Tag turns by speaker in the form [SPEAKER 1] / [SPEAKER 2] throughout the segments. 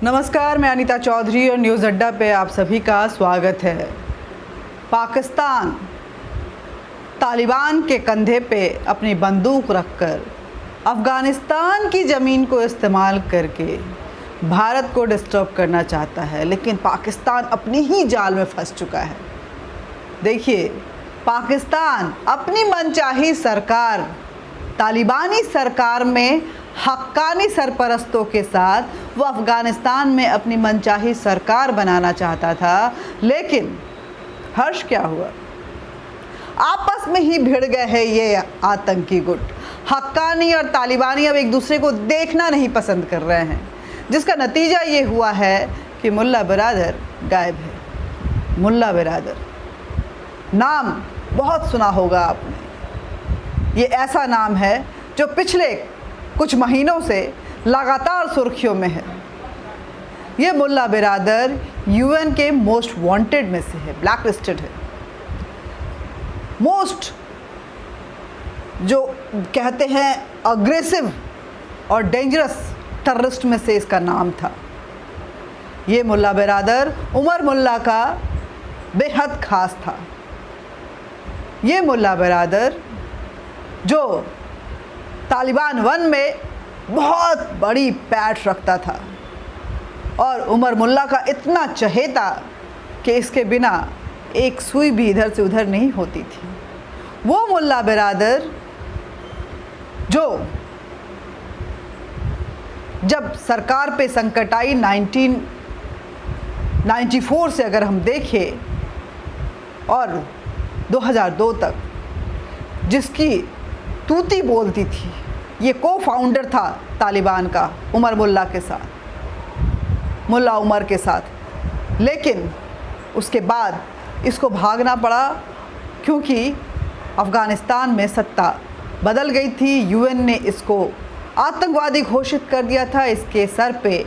[SPEAKER 1] नमस्कार, मैं अनीता चौधरी और न्यूज़ अड्डा पे आप सभी का स्वागत है। पाकिस्तान तालिबान के कंधे पे अपनी बंदूक रखकर अफ़गानिस्तान की ज़मीन को इस्तेमाल करके भारत को डिस्टर्ब करना चाहता है, लेकिन पाकिस्तान अपनी ही जाल में फंस चुका है। देखिए, पाकिस्तान अपनी मनचाही सरकार, तालिबानी सरकार में हक्कानी सरपरस्तों के साथ वो अफ़गानिस्तान में अपनी मनचाही सरकार बनाना चाहता था, लेकिन हर्ष क्या हुआ? आपस में ही भिड़ गए हैं ये आतंकी गुट। हक्कानी और तालिबानी अब एक दूसरे को देखना नहीं पसंद कर रहे हैं, जिसका नतीजा ये हुआ है कि मुल्ला बिरादर गायब है। मुल्ला बिरादर नाम बहुत सुना होगा आपने। ये ऐसा नाम है जो पिछले कुछ महीनों से लगातार सुर्खियों में है। ये मुल्ला बिरादर यूएन के मोस्ट वांटेड में से है, ब्लैक लिस्टेड है। मोस्ट जो कहते हैं अग्रेसिव और डेंजरस टेररिस्ट में से इसका नाम था। ये मुल्ला बिरादर उमर मुल्ला का बेहद ख़ास था। ये मुल्ला बिरादर जो तालिबान 1 में बहुत बड़ी पैठ रखता था और उमर मुल्ला का इतना चहेता कि इसके बिना एक सुई भी इधर से उधर नहीं होती थी। वो मुल्ला बिरादर जो जब सरकार पे संकट आई 1994 से अगर हम देखें और 2002 तक जिसकी तूती बोलती थी, ये को फाउंडर था तालिबान का उमर मुल्ला के साथ, मुल्ला उमर के साथ। लेकिन उसके बाद इसको भागना पड़ा क्योंकि अफ़गानिस्तान में सत्ता बदल गई थी। यूएन ने इसको आतंकवादी घोषित कर दिया था। इसके सर पे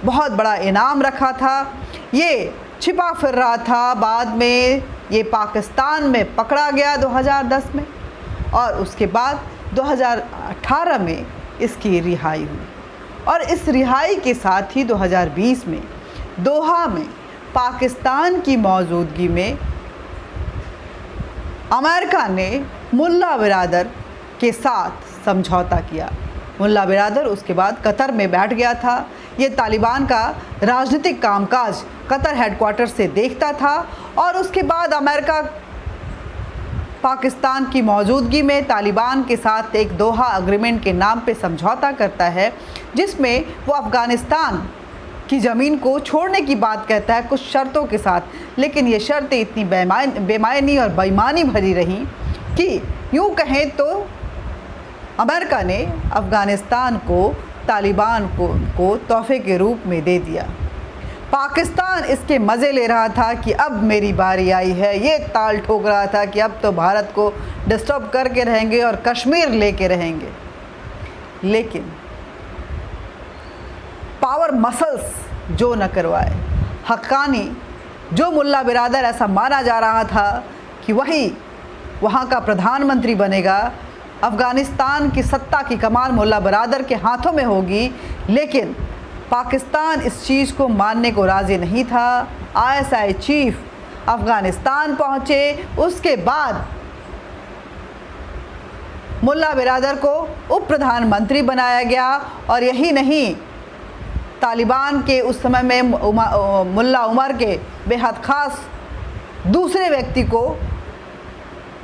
[SPEAKER 1] बहुत बड़ा इनाम रखा था। ये छिपा फिर रहा था। बाद में ये पाकिस्तान में पकड़ा गया 2010 में और उसके बाद 2018 में इसकी रिहाई हुई। और इस रिहाई के साथ ही 2020 में दोहा में पाकिस्तान की मौजूदगी में अमेरिका ने मुल्ला बिरादर के साथ समझौता किया। मुल्ला बिरादर उसके बाद कतर में बैठ गया था। ये तालिबान का राजनीतिक कामकाज कतर हेडक्वार्टर से देखता था और उसके बाद अमेरिका पाकिस्तान की मौजूदगी में तालिबान के साथ एक दोहा एग्रीमेंट के नाम पे समझौता करता है, जिसमें वो अफ़गानिस्तान की ज़मीन को छोड़ने की बात कहता है कुछ शर्तों के साथ। लेकिन ये शर्तें इतनी बेमायनी और बेईमानी भरी रहीं कि यूँ कहें तो अमेरिका ने अफ़गानिस्तान को तालिबान को तोहफे के रूप में दे दिया। पाकिस्तान इसके मज़े ले रहा था कि अब मेरी बारी आई है। ये ताल ठोक रहा था कि अब तो भारत को डिस्टर्ब करके रहेंगे और कश्मीर लेके रहेंगे। लेकिन पावर मसल्स जो न करवाए, हक्कानी जो मुल्ला बिरादर ऐसा माना जा रहा था कि वही वहाँ का प्रधानमंत्री बनेगा, अफ़गानिस्तान की सत्ता की कमान मुल्ला बिरादर के हाथों में होगी। लेकिन पाकिस्तान इस चीज़ को मानने को राज़ी नहीं था। आईएसआई चीफ अफ़गानिस्तान पहुँचे, उसके बाद मुल्ला बिरादर को उप प्रधानमंत्री बनाया गया। और यही नहीं, तालिबान के उस समय में मुल्ला उमर के बेहद ख़ास दूसरे व्यक्ति को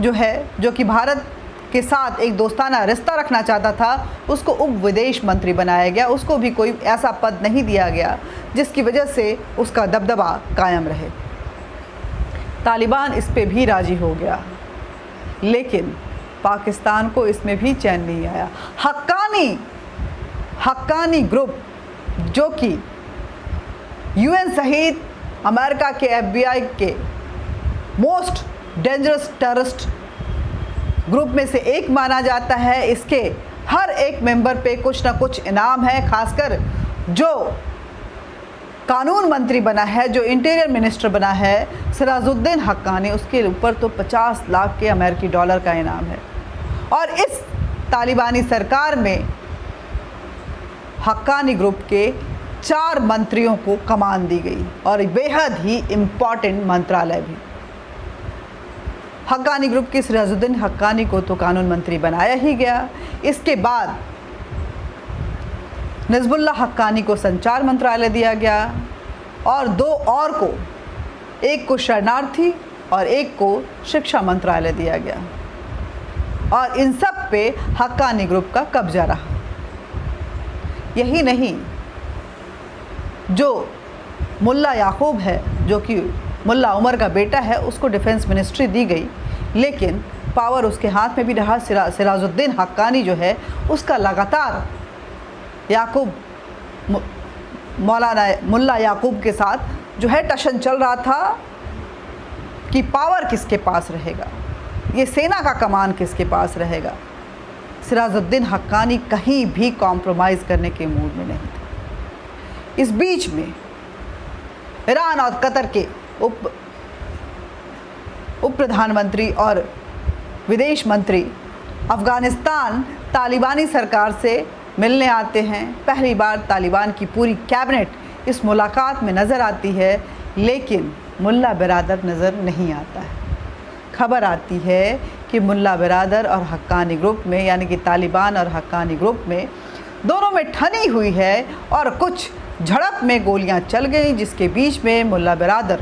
[SPEAKER 1] जो कि भारत के साथ एक दोस्ताना रिश्ता रखना चाहता था, उसको उप विदेश मंत्री बनाया गया। उसको भी कोई ऐसा पद नहीं दिया गया जिसकी वजह से उसका दबदबा कायम रहे। तालिबान इस पे भी राज़ी हो गया, लेकिन पाकिस्तान को इसमें भी चैन नहीं आया। हक्कानी ग्रुप जो कि यूएन सहित अमेरिका के एफबीआई के मोस्ट डेंजरस टेररिस्ट ग्रुप में से एक माना जाता है, इसके हर एक मेंबर पे कुछ ना कुछ इनाम है। खासकर जो कानून मंत्री बना है, जो इंटीरियर मिनिस्टर बना है सिराजुद्दीन हक्कानी, उसके ऊपर तो 50 लाख के अमेरिकी डॉलर का इनाम है। और इस तालिबानी सरकार में हक्कानी ग्रुप के 4 मंत्रियों को कमान दी गई और बेहद ही इम्पॉर्टेंट मंत्रालय भी। हक्कानी ग्रुप के सिराजुद्दीन हक्कानी को तो कानून मंत्री बनाया ही गया। इसके बाद नजबुल्ला हक्कानी को संचार मंत्रालय दिया गया और 2 और को, एक को शरणार्थी और एक को शिक्षा मंत्रालय दिया गया और इन सब पे हक्कानी ग्रुप का कब्जा रहा। यही नहीं, जो मुल्ला याकूब है, जो कि मुल्ला उमर का बेटा है, उसको डिफेंस मिनिस्ट्री दी गई, लेकिन पावर उसके हाथ में भी रहा। सिराजुद्दीन हक्कानी जो है उसका लगातार याकूब मुल्ला याकूब के साथ जो है टशन चल रहा था कि पावर किसके पास रहेगा, ये सेना का कमान किसके पास रहेगा। सिराजुद्दीन हक्कानी कहीं भी कॉम्प्रोमाइज़ करने के मूड में नहीं थे। इस बीच में ईरान और कतर के उप प्रधानमंत्री और विदेश मंत्री अफ़गानिस्तान तालिबानी सरकार से मिलने आते हैं। पहली बार तालिबान की पूरी कैबिनेट इस मुलाकात में नज़र आती है, लेकिन मुल्ला बिरादर नज़र नहीं आता है। खबर आती है कि मुल्ला बिरादर और हक्कानी ग्रुप में, यानी कि तालिबान और हक्कानी ग्रुप में, दोनों में ठनी हुई है और कुछ झड़प में गोलियां चल गई, जिसके बीच में मुल्ला बिरादर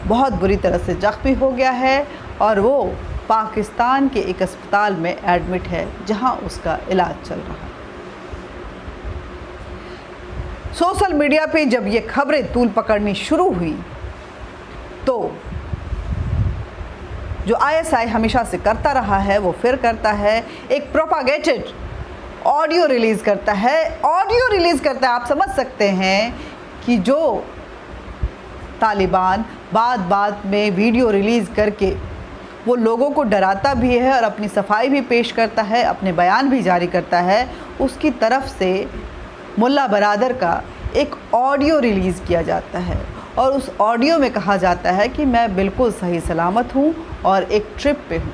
[SPEAKER 1] बहुत बुरी तरह से जख्मी हो गया है और वो पाकिस्तान के एक अस्पताल में एडमिट है, जहां उसका इलाज चल रहा है। सोशल मीडिया पे जब ये खबरें तूल पकड़नी शुरू हुई तो जो ISI हमेशा से करता रहा है वो फिर करता है, एक प्रोपागेटेड ऑडियो रिलीज़ करता है। आप समझ सकते हैं कि जो तालिबान बात में वीडियो रिलीज़ करके वो लोगों को डराता भी है और अपनी सफाई भी पेश करता है, अपने बयान भी जारी करता है, उसकी तरफ से मुल्ला बिरादर का एक ऑडियो रिलीज़ किया जाता है और उस ऑडियो में कहा जाता है कि मैं बिल्कुल सही सलामत हूँ और एक ट्रिप पे हूँ।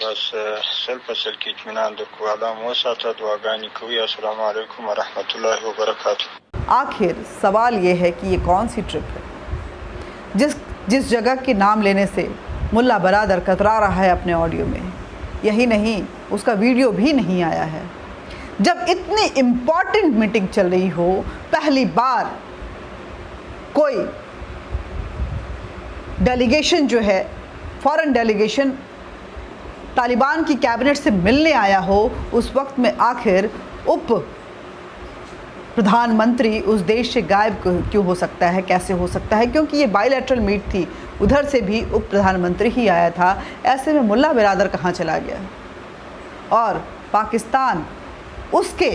[SPEAKER 2] बस सल फसल की इत्मीनान दुआ मौसाता दुआगानी कोई। अस्सलाम वालेकुम वरहमतुल्लाहि वबरकातुहू।
[SPEAKER 1] आखिर सवाल ये है कि ये कौन सी ट्रिप है जिस जगह के नाम लेने से मुल्ला बिरादर कतरा रहा है अपने ऑडियो में। यही नहीं, उसका वीडियो भी नहीं आया है। जब इतनी इम्पॉर्टेंट मीटिंग चल रही हो, पहली बार कोई डेलीगेशन जो है, फॉरेन डेलीगेशन तालिबान की कैबिनेट से मिलने आया हो, उस वक्त में आखिर उप प्रधानमंत्री उस देश से गायब क्यों हो सकता है, कैसे हो सकता है? क्योंकि ये बायलैटरल मीट थी, उधर से भी उप प्रधानमंत्री ही आया था। ऐसे में मुल्ला बिरादर कहाँ चला गया? और पाकिस्तान उसके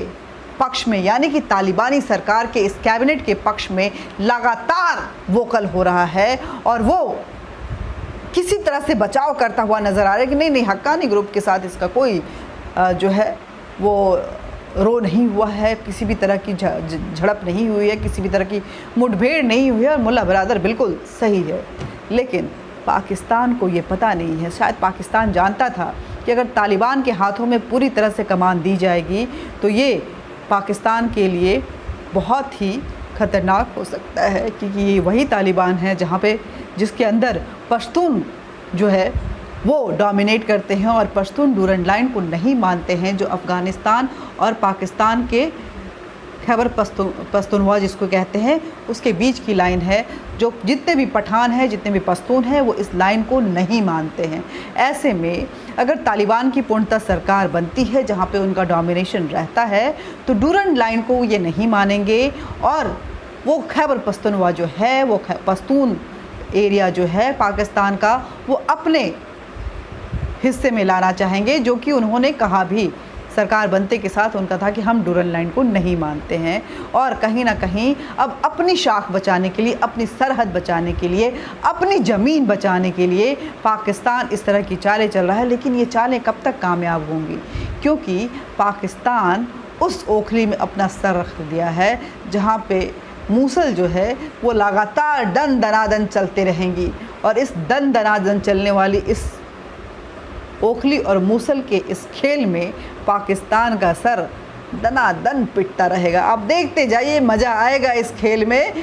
[SPEAKER 1] पक्ष में, यानी कि तालिबानी सरकार के इस कैबिनेट के पक्ष में लगातार वोकल हो रहा है और वो किसी तरह से बचाव करता हुआ नज़र आ रहा है कि नहीं, हक्कानी ग्रुप के साथ इसका कोई जो है वो रो नहीं हुआ है, किसी भी तरह की झड़प नहीं हुई है, किसी भी तरह की मुठभेड़ नहीं हुई है और मुल्ला बिरादर बिल्कुल सही है। लेकिन पाकिस्तान को ये पता नहीं है। शायद पाकिस्तान जानता था कि अगर तालिबान के हाथों में पूरी तरह से कमान दी जाएगी तो ये पाकिस्तान के लिए बहुत ही ख़तरनाक हो सकता है, क्योंकि ये वही तालिबान है जहाँ पे जिसके अंदर पश्तून जो है वो डोमिनेट करते हैं और पश्तून डूरंड लाइन को नहीं मानते हैं, जो अफ़गानिस्तान और पाकिस्तान के खैबर पख्तूनख्वा जिसको कहते हैं उसके बीच की लाइन है। जो जितने भी पठान हैं, जितने भी पश्तून हैं, वो इस लाइन को नहीं मानते हैं। ऐसे में अगर तालिबान की पूर्णतः सरकार बनती है जहाँ पे उनका डोमिनेशन रहता है, तो डूरंड लाइन को ये नहीं मानेंगे और वो खैबर पख्तूनख्वा जो है, वो पश्तून एरिया जो है पाकिस्तान का, वो अपने हिस्से में लाना चाहेंगे, जो कि उन्होंने कहा भी सरकार बनते के साथ उनका था कि हम डूरल लाइन को नहीं मानते हैं और कहीं ना कहीं अब अपनी शाख बचाने के लिए, अपनी सरहद बचाने के लिए, अपनी ज़मीन बचाने के लिए पाकिस्तान इस तरह की चालें चल रहा है। लेकिन ये चालें कब तक कामयाब होंगी, क्योंकि पाकिस्तान उस ओखली में अपना सर रख दिया है जहाँ पे मूसल जो है वो लगातार दन दनादन चलते रहेंगी। और इस दन दनादन चलने वाली इस ओखली और मूसल के इस खेल में पाकिस्तान का सर दनादन पिटता रहेगा। आप देखते जाइए, मज़ा आएगा इस खेल में।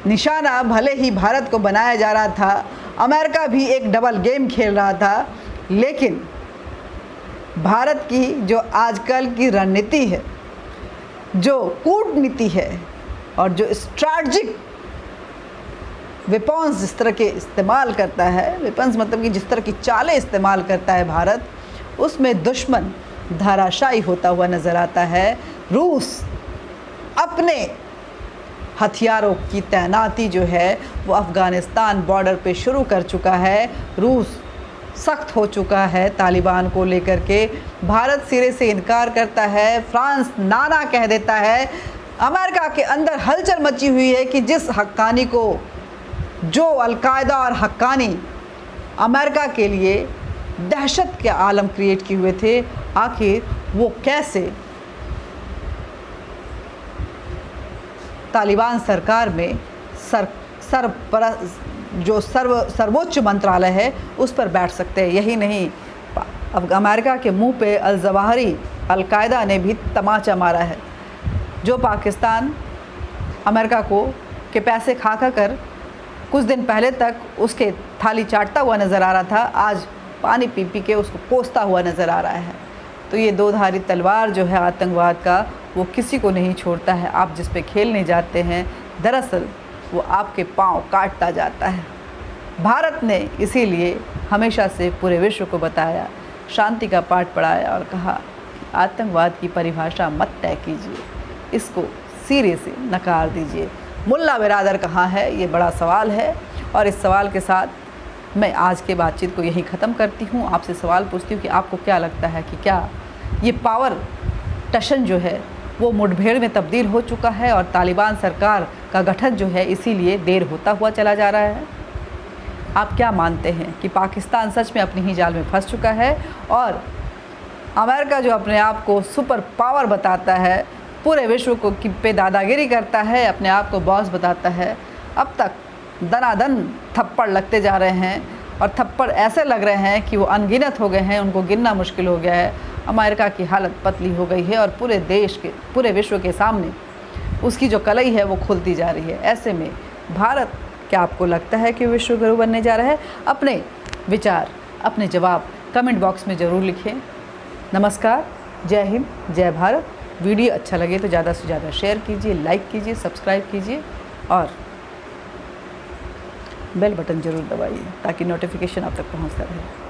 [SPEAKER 1] निशाना भले ही भारत को बनाया जा रहा था, अमेरिका भी एक डबल गेम खेल रहा था, लेकिन भारत की जो आजकल की रणनीति है, जो कूटनीति है और जो स्ट्रैटेजिक वेपन्स जिस तरह के इस्तेमाल करता है, वेपन्स मतलब कि जिस तरह की चालें इस्तेमाल करता है भारत, उसमें दुश्मन धराशायी होता हुआ नज़र आता है। रूस अपने हथियारों की तैनाती जो है वो अफ़गानिस्तान बॉर्डर पे शुरू कर चुका है। रूस सख्त हो चुका है तालिबान को लेकर के। भारत सिरे से इनकार करता है, फ्रांस नाना कह देता है। अमेरिका के अंदर हलचल मची हुई है कि जिस हक्कानी को, जो अलकायदा और हक्कानी अमेरिका के लिए दहशत के आलम क्रिएट किए हुए थे, आखिर वो कैसे तालिबान सरकार में सर्वोच्च मंत्रालय है उस पर बैठ सकते हैं। यही नहीं, अब अमेरिका के मुंह पे अल-ज़वाहिरी अलकायदा ने भी तमाचा मारा है। जो पाकिस्तान अमेरिका को के पैसे खा कर कुछ दिन पहले तक उसके थाली चाटता हुआ नज़र आ रहा था, आज पानी पी पी के उसको कोसता हुआ नज़र आ रहा है। तो ये दो धारी तलवार जो है आतंकवाद का, वो किसी को नहीं छोड़ता है। आप जिस पे खेलने जाते हैं, दरअसल वो आपके पांव काटता जाता है। भारत ने इसीलिए हमेशा से पूरे विश्व को बताया, शांति का पाठ पढ़ाया और कहा आतंकवाद की परिभाषा मत तय कीजिए, इसको सिरे से नकार दीजिए। मुल्ला बिरादर कहाँ है, ये बड़ा सवाल है। और इस सवाल के साथ मैं आज के बातचीत को यहीं ख़त्म करती हूँ। आपसे सवाल पूछती हूँ कि आपको क्या लगता है कि क्या ये पावर टशन जो है वो मुठभेड़ में तब्दील हो चुका है और तालिबान सरकार का गठन जो है इसीलिए देर होता हुआ चला जा रहा है? आप क्या मानते हैं कि पाकिस्तान सच में अपनी ही जाल में फंस चुका है और अमेरिका जो अपने आप को सुपर पावर बताता है, पूरे विश्व को पे दादागिरी करता है, अपने आप को बॉस बताता है, अब तक दनादन थप्पड़ लगते जा रहे हैं और थप्पड़ ऐसे लग रहे हैं कि वो अनगिनत हो गए हैं, उनको गिनना मुश्किल हो गया है। अमेरिका की हालत पतली हो गई है और पूरे देश के, पूरे विश्व के सामने उसकी जो कलई है वो खुलती जा रही है। ऐसे में भारत, क्या आपको लगता है कि विश्व गुरु बनने जा रहा है? अपने विचार, अपने जवाब कमेंट बॉक्स में ज़रूर लिखें। नमस्कार, जय हिंद, जय भारत। वीडियो अच्छा लगे तो ज़्यादा से ज़्यादा शेयर कीजिए, लाइक कीजिए, सब्सक्राइब कीजिए और बेल बटन ज़रूर दबाइए ताकि नोटिफिकेशन आप तक पहुंचता रहे।